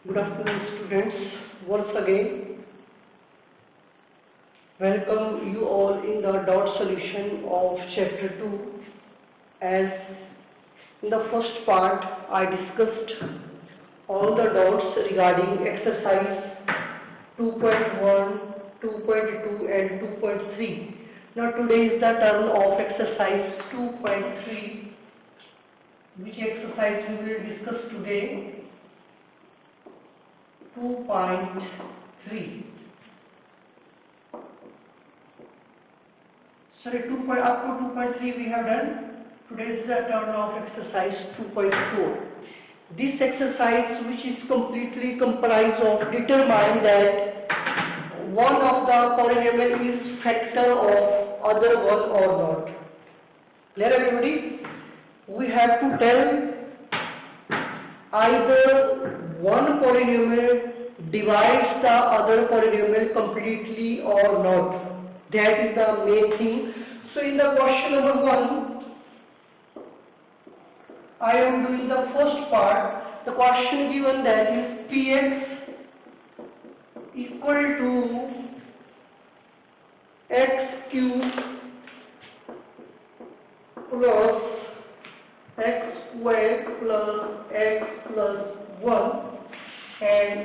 Good afternoon, students. Once again, welcome you all in the dot solution of chapter 2. As in the first part, I discussed all the dots regarding exercise 2.1, 2.2 and 2.3. Now today is the turn of exercise 2.3, which exercise we will discuss today. 2.3. Sorry, up to 2.3 we have done. Today is the turn of exercise 2.4. This exercise, which is completely comprised of determining that one of the polynomial is factor of other one or not. Clear, everybody? We have to tell either one polynomial divides the other polynomial completely or not. That is the main thing. So in the question number 1, I am doing the first part. The question given that is px equal to x cube plus x squared plus x plus 1 and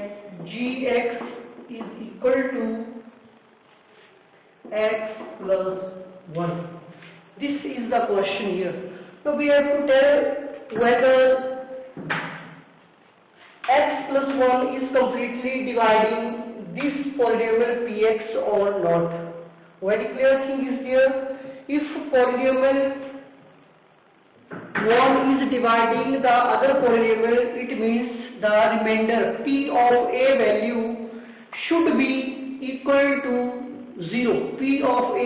gx is equal to x plus 1. This is the question here. So we have to tell whether x plus 1 is completely dividing this polynomial px or not. Very clear thing is here. If polynomial 1 is dividing the other polynomial, it means the remainder p of a value should be equal to 0. p of a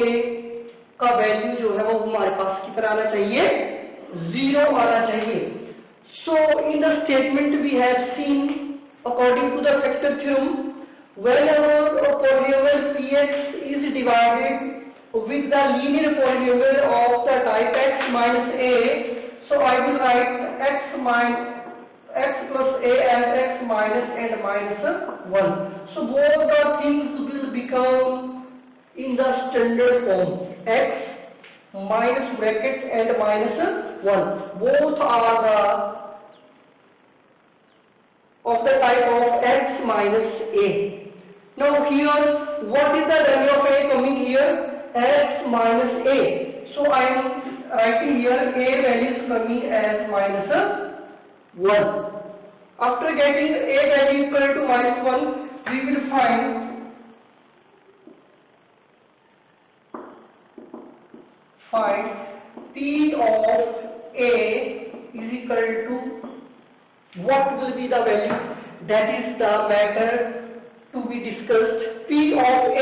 का value जो है वो हमारे पास कितना आना चाहिए? 0 आना चाहिए. So in the statement we have seen, according to the factor theorem, whenever a polynomial px is divided with the linear polynomial of the type x minus a, so I will write x plus a as x minus and minus 1. So both the things will become in the standard form, x minus bracket and minus 1. Both are of the type of x minus a. Now here, what is the value of a coming here? X minus a. So I am writing here a value is coming as minus 1. After getting a value equal to minus 1, we will find p of a is equal to, what will be the value? That is the matter to be discussed. P of a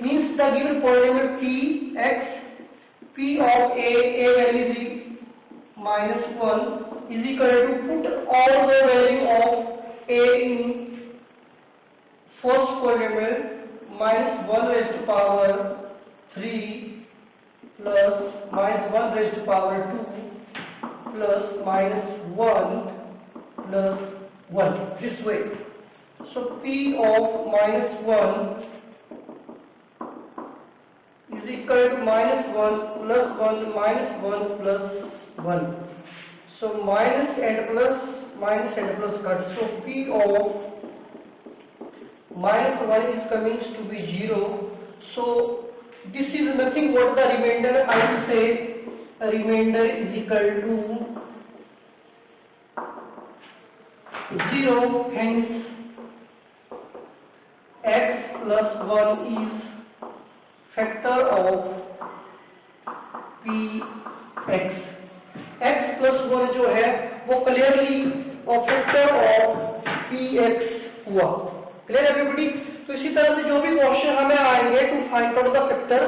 means the given polynomial p x, p of a value is minus 1 is equal to, put all the value of a in first polynomial, minus 1 raised to power 3 plus minus 1 raised to power 2 plus minus 1 plus 1, this way. So p of minus 1 is equal to minus 1 plus 1 minus 1 plus 1. So minus and plus cut. So p of minus 1 is coming to be 0. So this is nothing but the remainder. I will say remainder is equal to 0. Hence x plus 1 is factor of px. x plus 1 जो है वो clearly factor of px हुआ. Clear everybody? तो इसी तरह से जो भी क्वेश्चन हमें आएंगे to find out the factor,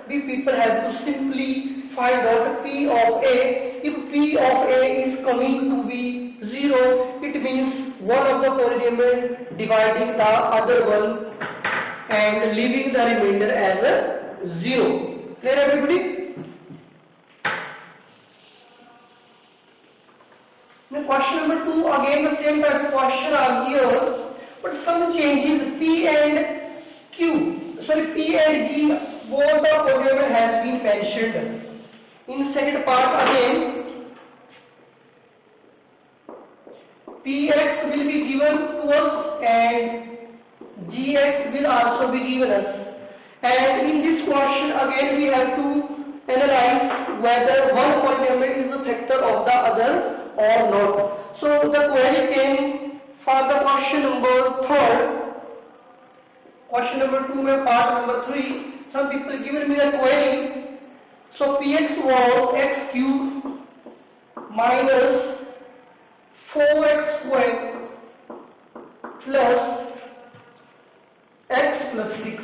we people have to simply find out p of a. If p of a is coming to be 0, it means one of the polynomial dividing the other one and leaving the remainder as a 0. Clear everybody? Now question number 2, again the same type of question are here. but some changes. P and G, both the polynomial has been mentioned. In second part again, Px will be given to us and Gx will also be given us. And in this question again we have to analyze whether one polynomial is a factor of the other or not. So the query came for the question number 3rd. Question number 2 में part number 3. Some people given me the query. So Px was x cubed minus 4x squared plus x plus 6.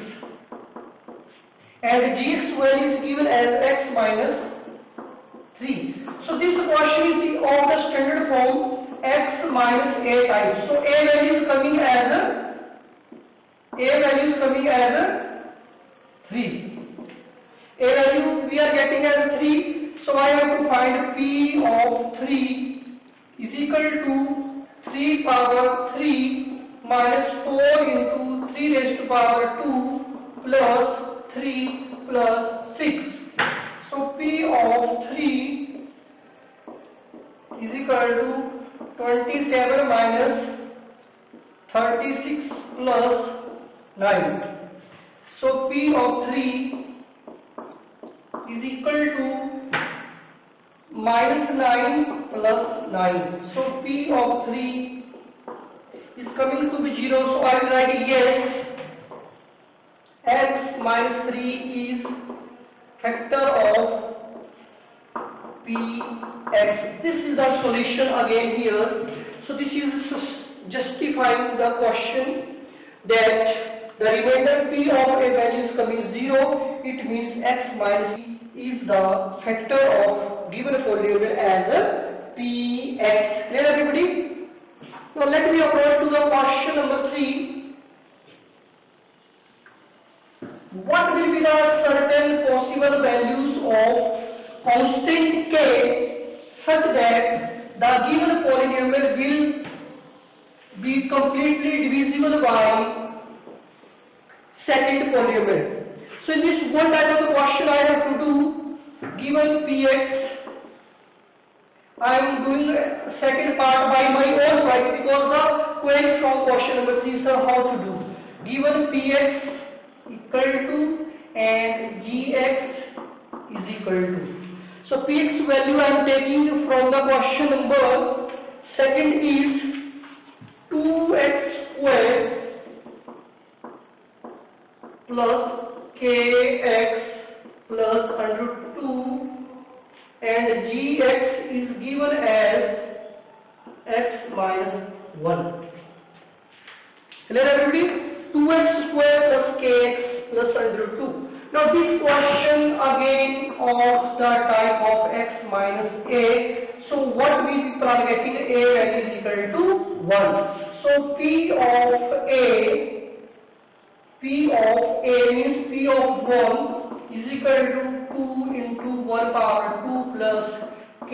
And Gx value is given as x minus 3. So this question is of the standard form x minus a times. So a value is coming as 3. A value we are getting as 3. So I have to find P of 3 is equal to 3 power 3 minus 4 into 3 raised to power 2 plus 3 plus 6. So P of 3 is equal to 27 minus 36 plus 9. So P of 3 is equal to minus 9 plus 9. So P of 3 is coming to be 0. So I will write yes. X minus 3 is factor of Px. This is the solution again here. So this is justifying the question that the remainder P of a value is coming 0. It means x minus P is the factor of given polynomial as Px. Clear everybody? Now let me approach to the question number 3. What will be the certain possible values of constant k such that the given polynomial will be completely divisible by second polynomial? So in this one type of question I have to do, given Px, I am doing second part by my own side because the query from question number 3 is how to do. Given Px equal to and Gx is equal to. So Px value I am taking from the question number. Second is 2x squared plus kx plus under root 2 and Gx is given as x minus 1. Clear everybody? 2x square plus kx plus under root 2. Now this question again of the type of x minus a. So what we are getting, a value is equal to 1. So P of a means P of 1 is equal to 2 into 1 power 2 plus k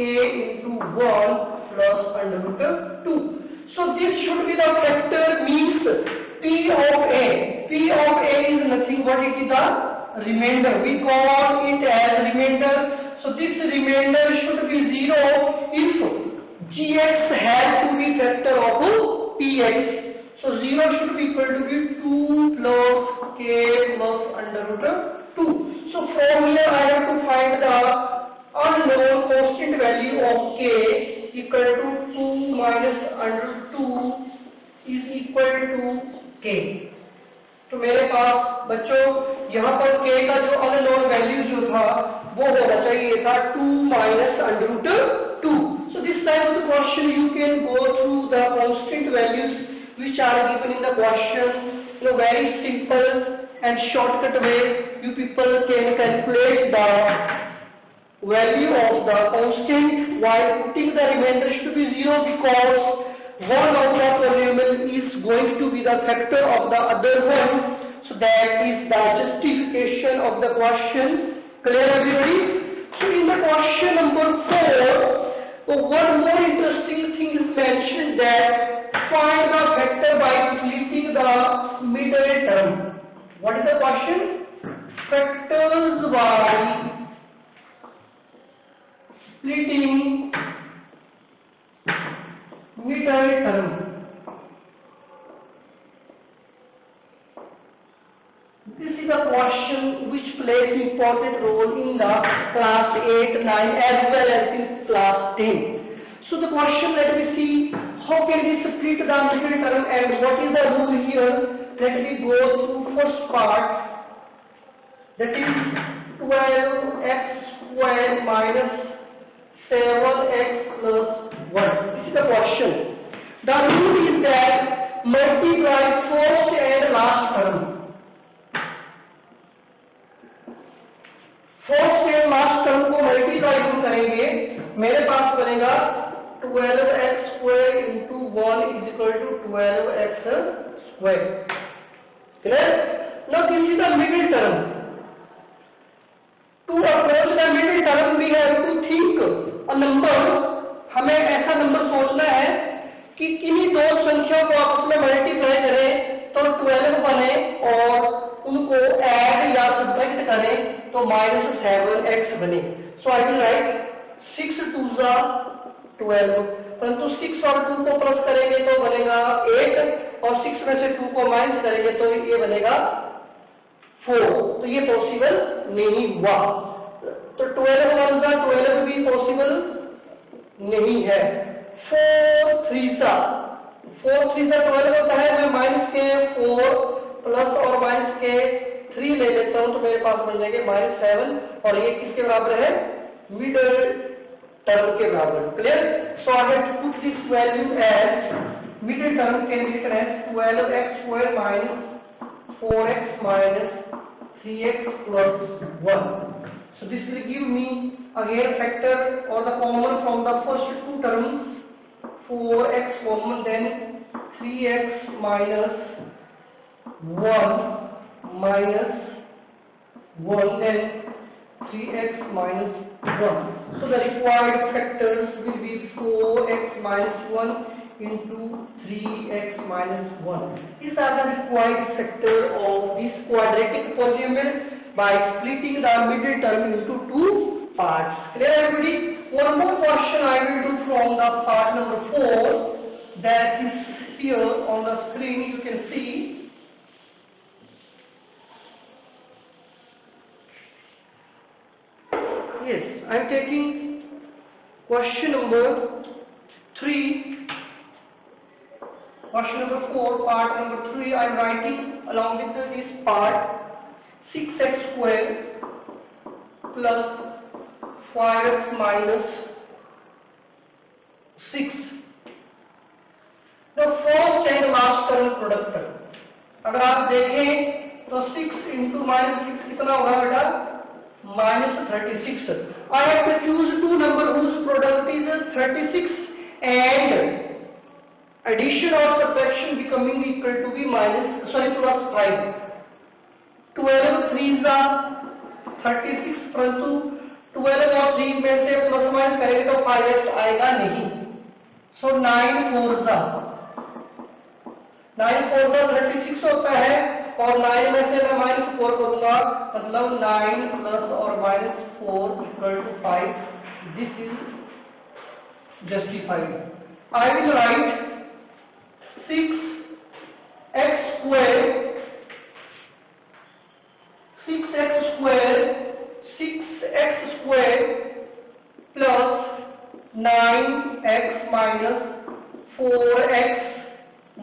into 1 plus under root 2. So this should be the factor means P of a. P of a is nothing but it is the remainder. We call it as remainder. So this remainder should be 0 if Gx has to be factor of Px. So 0 should be equal to be 2 plus k plus under root 2. So from here I have to find the unknown constant value of k equal to 2 minus under root 2 is equal to k. तो मेरे पास बच्चों यहाँ पर k का जो unknown value जो था वो होना चाहिए था 2 minus under root 2. So this type of the question you can go through the constant values which are given in the question. You know, very simple and shortcut way you people can calculate the value of the constant while putting the remainder to be 0 because one of the polynomial is going to be the factor of the other one. So that is the justification of the question. Clear everybody? So in the question number 4, one more interesting thing is mentioned that find the factor by splitting the middle term. What is the question? Factors by splitting middle term. This is a question which plays important role in the class 8, 9 as well as in class 10. So the question, let me see, how can we split the middle term and what is the rule here? Let me go through first part, that is 12x squared minus 7x plus 1. This is the question. The rule is that multiply first and last term. First and last term को multiply हम करेंगे, मेरे पास बनेगा 12x square into 1 is equal to 12x square. Clear? Now this is the middle term. To approach the middle term we have to think a number. हमें ऐसा number सोचना है कि किन्हीं दो संख्याओं को आपस में मल्टीप्लाई करें तो 12 बने और उनको ऐड या सब्ट्रैक्ट करें तो -7x बने. सो आई विल राइट 6 2 12, परंतु 6 और 2 को प्लस करेंगे तो बनेगा 8 और 6 में से 2 को माइनस करेंगे तो ये बनेगा 4. तो ये पॉसिबल नहीं हुआ. तो 12 1 12 भी पॉसिबल नहीं है. 4 3 12 होता है. मैं माइनस के 4 प्लस और माइनस के 3 ले लेता हूं तो मेरे पास बन जाएंगे -7 और ये किसके बराबर है? मिडिल टर्म के बराबर. Clear? So I have to put this value as middle term can be written as 12x square minus 4x minus 3x plus 1. So this will give me again factor or the common from the first two terms, 4x common, then 3x minus 1 minus 1, then 3x minus 1. So the required factors will be 4x minus 1 into 3x minus 1. These are the required factor of this quadratic polynomial by splitting the middle term into two parts. Clear everybody? One more question I will do from the part number 4, that is here on the screen. You can see. Yes, I am taking question number 3, question number 4, part number 3. I am writing along with this part 6x square plus 5x minus 6. The first and last term product. अगर आप देखें तो 6 into -6 कितना होगा बेटा? -36. I have to choose two number whose product is 36 and addition or subtraction becoming equal to be plus 5. 12 3s are 36, परंतु 12 और 3 में से प्लस माइनस करेंगे तो 5x आएगा नहीं. सो 9 4s are 36 होता है और 9 में से मैं -4 करूंगा, मतलब 9 प्लस और -4 equal to 5. This is justified. I will write 6x square 6x square plus 9x minus 4x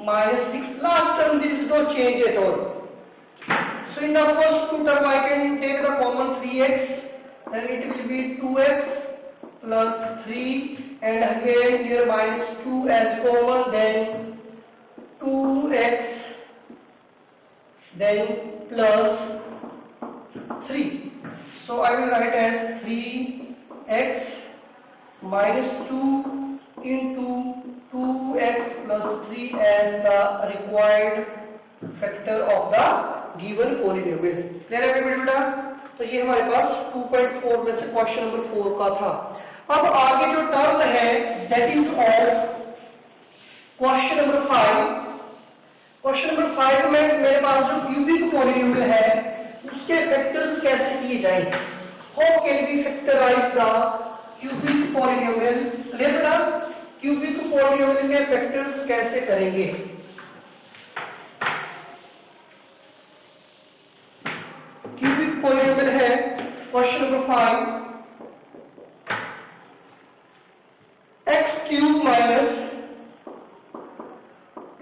minus 6. Last term there is no change at all. So in the first two term I can take the common 3x, then it will be 2x plus 3, and again here minus 2 as common, then 2x, then plus 3. So I will write as 3x minus 2 into 2x plus 3 as the required factor of the given polynomial. Clear everybody बेटा? तो ये हमारे पास 2.4 में से question number 4 का था. अब आगे जो टर्म है that is of question number 5। Question number 5 में मेरे पास जो क्यूबिक पॉलिनोमियल है उसके फैक्टर्स कैसे किए जाएं? How can we factorise the cubic polynomial? लेना क्यूबिक पॉलिनोमियल के फैक्टर्स कैसे करेंगे? क्यूबिक पॉलिनोमियल है question number 5, x cube minus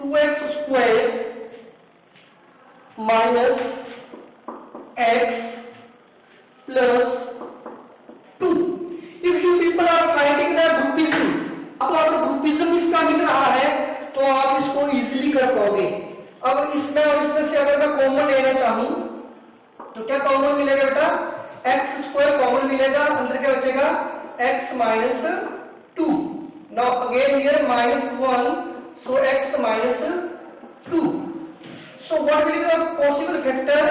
2x square minus x plus 2. If you people are finding the groupism, अब अगर ग्रुपिज्म इसका मिल रहा है तो आप इसको इजीली कर पाओगे। अब इसमें और इसमें से अगर मैं कॉमन लेना चाहूं तो क्या कॉमन मिलेगा बेटा? x स्क्वायर कॉमन मिलेगा, अंदर क्या बचेगा? x minus 2. Now again here minus 1. So x minus 2. So what will be the possible factor?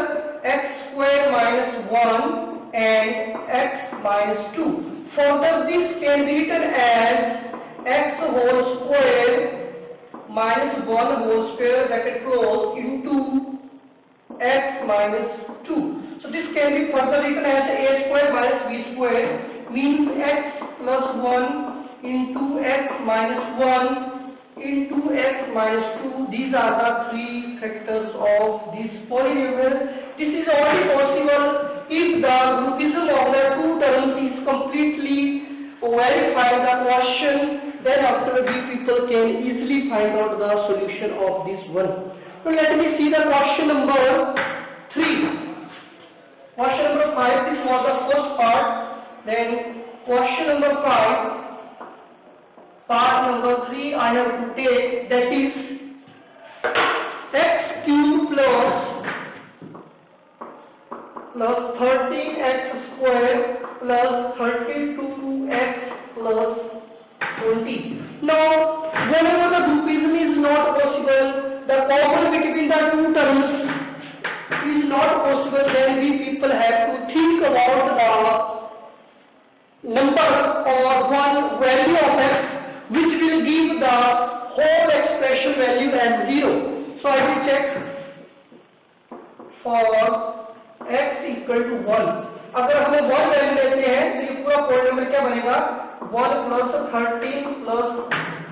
X square minus 1 and x minus 2. Further this can be written as x whole square minus 1 whole square bracket close into x minus 2. So this can be further written as a square minus b square means x plus 1 into x minus 1 into x minus 2. These are the three factors of this polynomial. This is only possible if the groupism of the two terms is completely verified the question. Then after we people can easily find out the solution of this one. So let me see the question number 3. Question number 5, this was the first part. Then question number 5. Part number 3 I have to take, that is x cube plus 13x square plus 32x plus 20. Now whenever the groupism is not possible, the common between the two terms is not possible, then we people have to think about the number or one value of x which will give the whole expression value as 0. So I will check for x equal to 1. अगर हमें 1 value लेते हैं तो ये पूरा polynomial क्या बनेगा? 1 plus 13 plus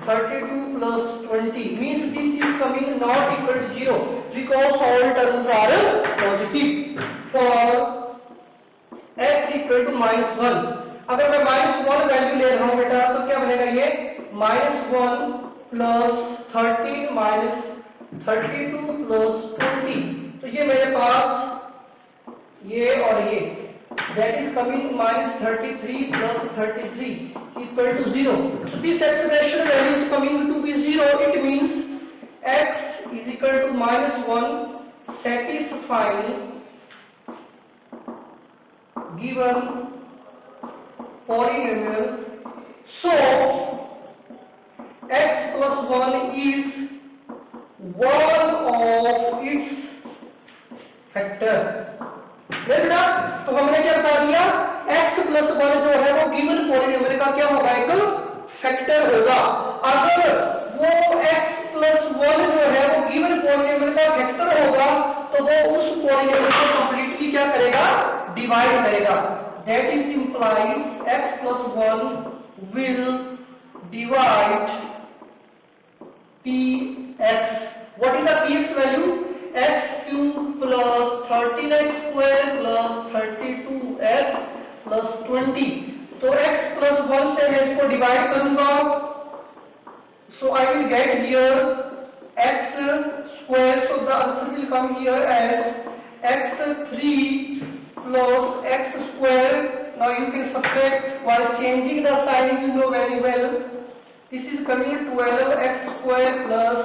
32 plus 20 means this is coming not equal to 0 because all terms are positive. For x equal to minus 1, अगर मैं -1 वैल्यू ले रहा हूँ बेटा तो क्या बनेगा? ये -1 plus 13 minus 32 plus 20. तो ये मेरे पास ये और ये that is coming -33 plus 33 equal to 0. So this expression value is coming to be 0. It means x is equal to -1 satisfying given polynomial. So x plus 1 is one of its factor. बेटा तो हमने क्या बता दिया? x plus 1 जो है वो given polynomial का क्या होगा? एक फैक्टर होगा। अगर वो x plus 1 जो है वो गिवन पॉलिनोमियल का फैक्टर होगा तो वो उस पॉलिनोमियल को कंप्लीटली क्या करेगा? डिवाइड करेगा। That is implies x plus 1 will divide px. What is the px value? X cube plus 13x square plus 32x plus 20. तो x plus 1 से मैं इसको डिवाइड करूंगा, so I will get here x square. So the answer will come here as x3 plus x square. Now you can subtract while changing the sign, you know very well. This is coming 12x square plus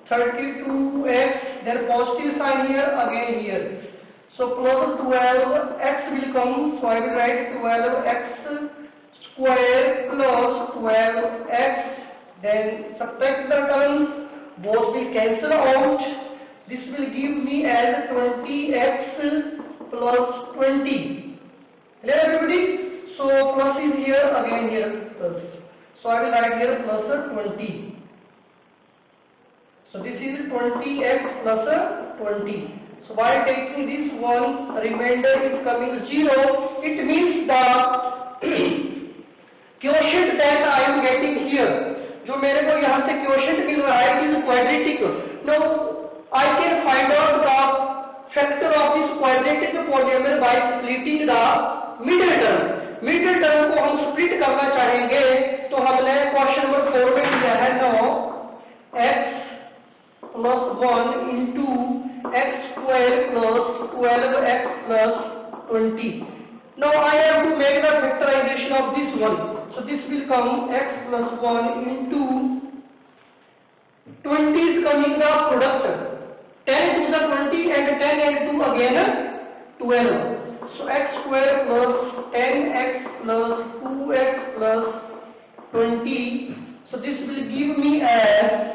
32x, then positive sign here, again here. So plus 12x will come, so I will write 12x square plus 12x, then subtract the terms, both will cancel out. This will give me as 20x plus 20. Clear everybody? So plus is here, again here plus. So I will write here plus 20. So this is 20x plus 20. So by taking this one, remainder is coming 0. It means the quotient that I am getting here, जो मेरे को यहाँ से quotient मिल रहा है, it is quadratic. Now I can find out the factor of this quadratic polynomial by splitting the middle term. Middle term को हम split करना चाहेंगे, तो हमने क्वेश्चन नंबर 4 में किया है. now x plus 1 into x square plus 12x plus 20. Now I have to make the factorization of this one. So this will come x plus 1 into 20 is coming the product. 10 to the 20 and 10 and 2 again 12. So x square plus 10x plus 2x plus 20. So this will give me as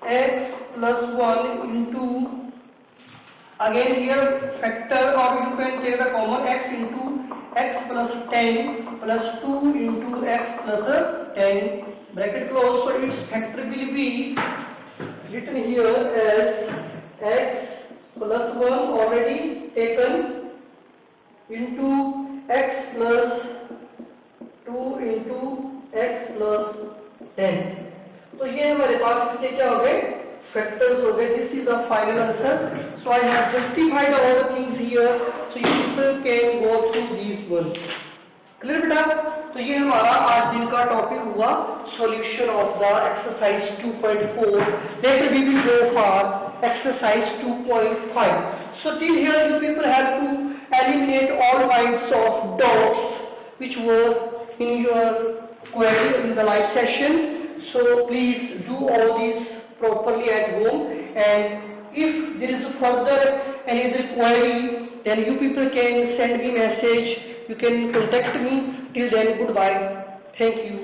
x plus 1 into, again here factor, or you can take the common x into x plus 10 plus 2 into x plus 10 bracket close. So its factor will be written here as x plus 1 already taken into x plus 2 into x plus 10. तो ये हमारे पास इसके क्या हो गए, factors हो गए. This is the final answer. So I have justified all the things here, so you people can go through this one. Clear बेटा? तो ये हमारा आज दिन का टॉपिक हुआ, solution of the exercise 2.4. Later we will go for exercise 2.5. So till here you people have to eliminate all kinds of doubts which were in your query in the live session. So please do all this properly at home, and if there is further any other query, then you people can send me message. You can contact me. Till then, goodbye. Thank you.